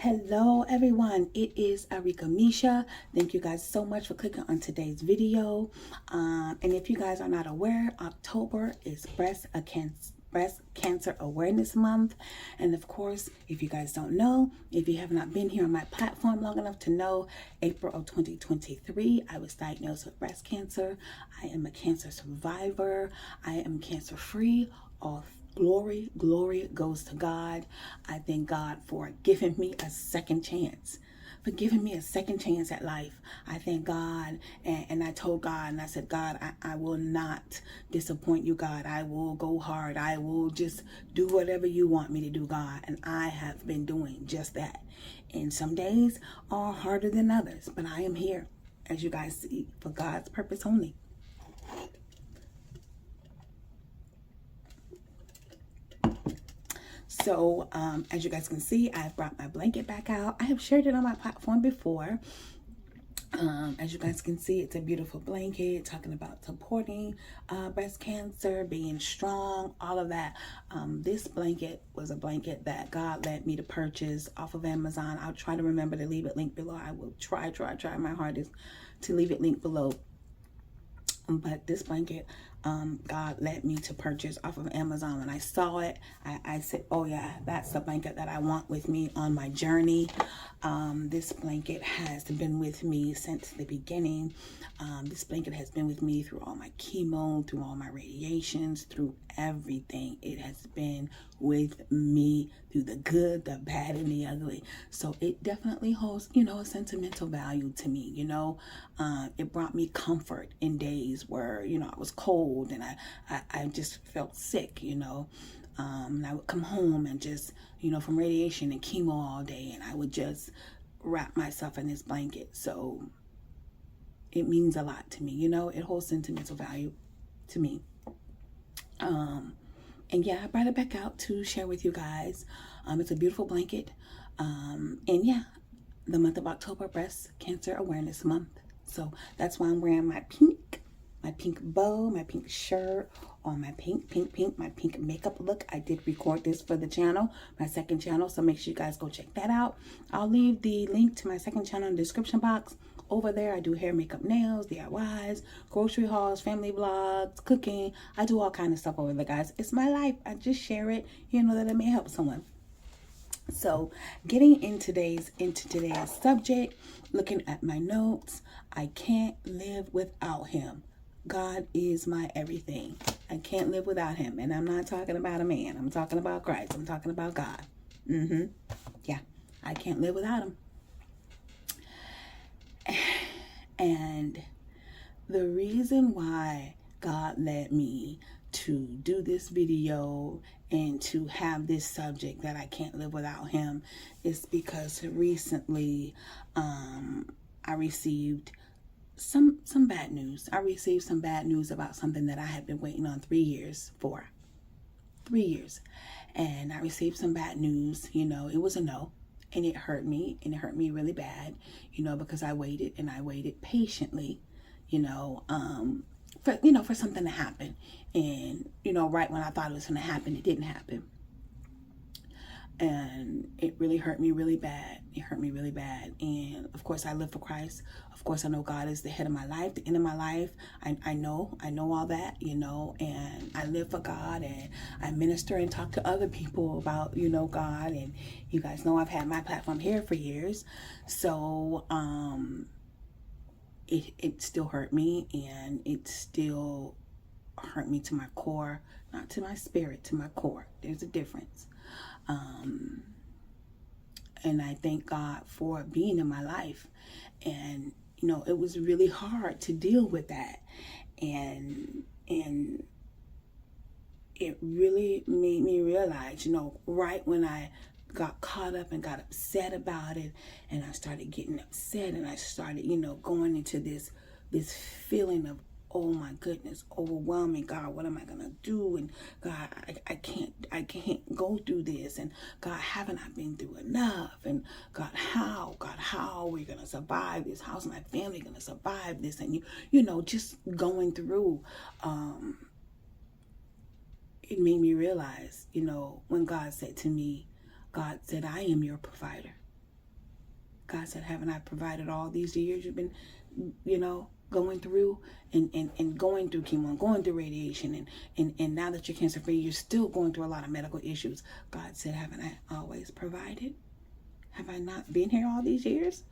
Hello everyone, it is Arika Misha. Thank you guys so much for clicking on today's video. And if you guys are not aware, October is Breast Cancer Awareness Month. And of course, if you guys don't know, if you have not been here on my platform long enough to know, April of 2023, I was diagnosed with breast cancer. I am a cancer survivor. I am cancer free. All glory goes to God. I thank God for giving me a second chance, at life. I thank God, and I told God, and I said, God, I will not disappoint you, God. I will go hard. I will just do whatever you want me to do, God. And I have been doing just that. And some days are harder than others, but I am here, as you guys see, for God's purpose only. So as you guys can see, I've brought my blanket back out. I have shared it on my platform before. As you guys can see, it's a beautiful blanket talking about supporting breast cancer, being strong, all of that. This blanket was a blanket that God led me to purchase off of Amazon. I'll try to remember to leave it linked below. I will try my hardest to leave it linked below. But this blanket, God led me to purchase off of Amazon. When I saw it, I said, oh yeah, that's the blanket that I want with me on my journey. This blanket has been with me since the beginning. This blanket has been with me through all my chemo, through all my radiations, through everything. It has been with me through the good, the bad, and the ugly. So it definitely holds, a sentimental value to me. It brought me comfort in days where, I was cold and I just felt sick, and I would come home and just, from radiation and chemo all day, and I would just wrap myself in this blanket. So it means a lot to me, it holds sentimental value to me. And yeah, I brought it back out to share with you guys. It's a beautiful blanket. And yeah, the month of October, Breast Cancer Awareness Month. So that's why I'm wearing my pink bow, my pink shirt, on my my pink makeup look. I did record this for the channel, my second channel. So make sure you guys go check that out. I'll leave the link to my second channel in the description box. Over there, I do hair, makeup, nails, DIYs, grocery hauls, family vlogs, cooking. I do all kind of stuff over there, guys. It's my life. I just share it, that it may help someone. So getting into today's subject, looking at my notes, I can't live without him. God is my everything. I can't live without him. And I'm not talking about a man. I'm talking about Christ. I'm talking about God. Yeah, I can't live without him. And the reason why God led me to do this video and to have this subject that I can't live without him is because recently I received some bad news. I received some bad news about something that I had been waiting on 3 years for. 3 years. And I received some bad news. It was a no. And it hurt me, really bad, because I waited and I waited patiently, for something to happen. And, right when I thought it was going to happen, it didn't happen. And it really hurt me really bad. It hurt me really bad. And of course, I live for Christ. Of course, I know God is the head of my life, the end of my life. I know all that, and I live for God, and I minister and talk to other people about, God. And you guys know I've had my platform here for years. So it still hurt me, and it still hurt me to my core, not to my spirit, to my core. There's a difference. And I thank God for being in my life. And, it was really hard to deal with that. And it really made me realize, right when I got caught up and got upset about it, and I started getting upset, and I started, going into this feeling of, oh my goodness, overwhelming. God, what am I gonna do? And God, I can't go through this. And God, haven't I been through enough? And God, how are we gonna survive this? How's my family gonna survive this? And just going through, it made me realize, when God said to me, God said, I am your provider. God said, haven't I provided all these years you've been, going through and going through chemo, going through radiation, and now that you're cancer free, you're still going through a lot of medical issues. God said, haven't I always provided? Have I not been here all these years?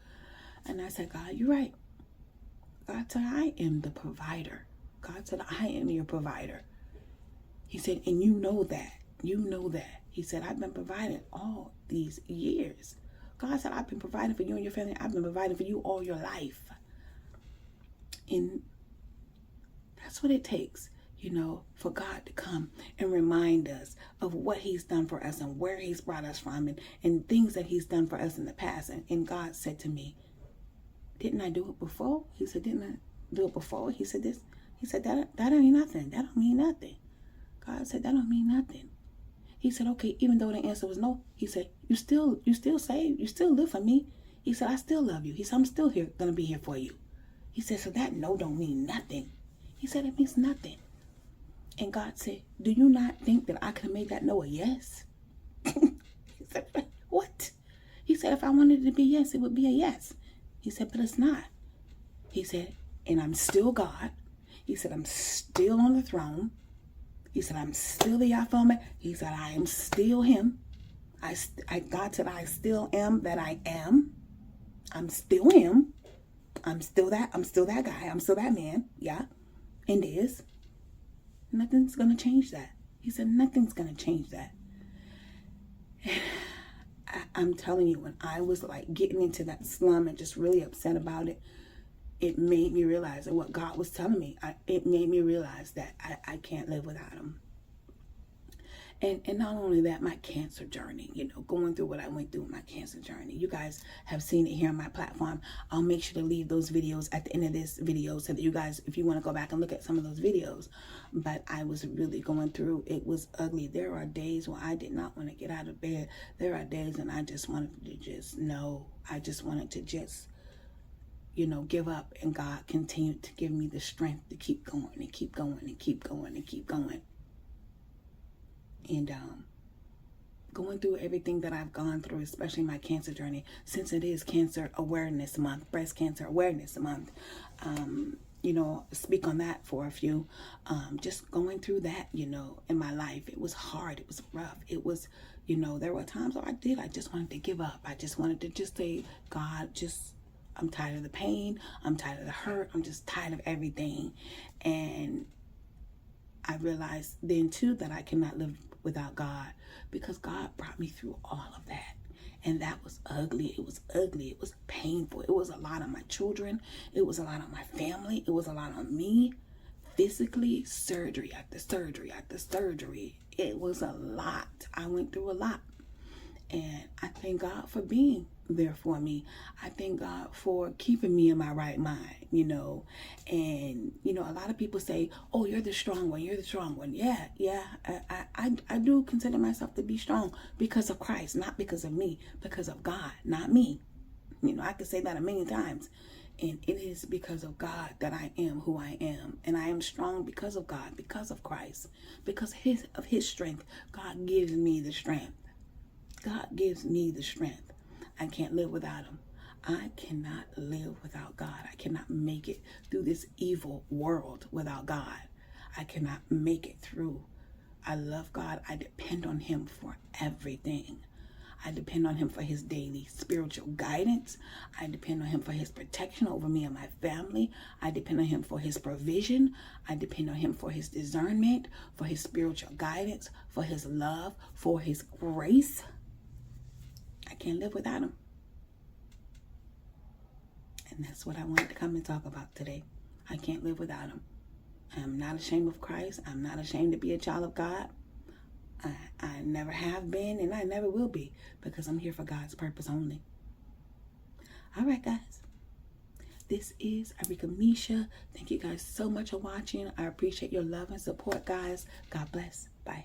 And I said, God, you're right. God said, I am the provider. God said, I am your provider. He said, and you know that. You know that. He said, I've been providing all these years. God said, I've been providing for you and your family. I've been providing for you all your life. And that's what it takes, for God to come and remind us of what he's done for us and where he's brought us from and things that he's done for us in the past. And God said to me, didn't I do it before? He said, didn't I do it before? He said this. He said, that ain't nothing. That don't mean nothing. God said, that don't mean nothing. He said, okay, even though the answer was no, he said, you still saved, you still live for me. He said, I still love you. He said, I'm still here, gonna be here for you. He said, so that no don't mean nothing. He said, it means nothing. And God said, do you not think that I could have made that no a yes? He said, what? He said, if I wanted it to be yes, it would be a yes. He said, but it's not. He said, and I'm still God. He said, I'm still on the throne. He said, I'm still the Alpha Omega. He said, I am still him. God said, I still am that I am. I'm still him. I'm still that guy. I'm still that man. Yeah. And is. Nothing's going to change that. He said, nothing's going to change that. I'm telling you, when I was like getting into that slum and just really upset about it, it made me realize that what God was telling me, it made me realize that I can't live without him. And not only that, my cancer journey, going through what I went through with my cancer journey. You guys have seen it here on my platform. I'll make sure to leave those videos at the end of this video so that you guys, if you want to go back and look at some of those videos. But I was really going through, it was ugly. There are days when I did not want to get out of bed. There are days when I just wanted to just know. I just wanted to just, give up. And God continued to give me the strength to keep going and keep going and keep going and keep going. And going through everything that I've gone through, especially my cancer journey, since it is Cancer Awareness Month, Breast Cancer Awareness Month, speak on that for a few. Just going through that, in my life, it was hard. It was rough. It was, there were times where I just wanted to give up. I just wanted to just say, God, I'm tired of the pain. I'm tired of the hurt. I'm just tired of everything. And I realized then too that I cannot live without God, because God brought me through all of that. And that was ugly. It was ugly. It was painful. It was a lot on my children. It was a lot on my family. It was a lot on me. Physically, surgery after surgery after surgery. It was a lot. I went through a lot. And I thank God for being there for me. I thank God for keeping me in my right mind, And, a lot of people say, oh, you're the strong one. You're the strong one. Yeah. I do consider myself to be strong because of Christ, not because of me, because of God, not me. I could say that a million times. And it is because of God that I am who I am. And I am strong because of God, because of Christ, because of his strength. God gives me the strength. God gives me the strength. I can't live without him. I cannot live without God. I cannot make it through this evil world without God. I cannot make it through. I love God. I depend on him for everything. I depend on him for his daily spiritual guidance. I depend on him for his protection over me and my family. I depend on him for his provision. I depend on him for his discernment, for his spiritual guidance, for his love, for his grace. I can't live without him. And that's what I wanted to come and talk about today. I can't live without him. I'm not ashamed of Christ. I'm not ashamed to be a child of God. I never have been, and I never will be, because I'm here for God's purpose only. All right, guys. This is Arika Misha. Thank you guys so much for watching. I appreciate your love and support, guys. God bless. Bye.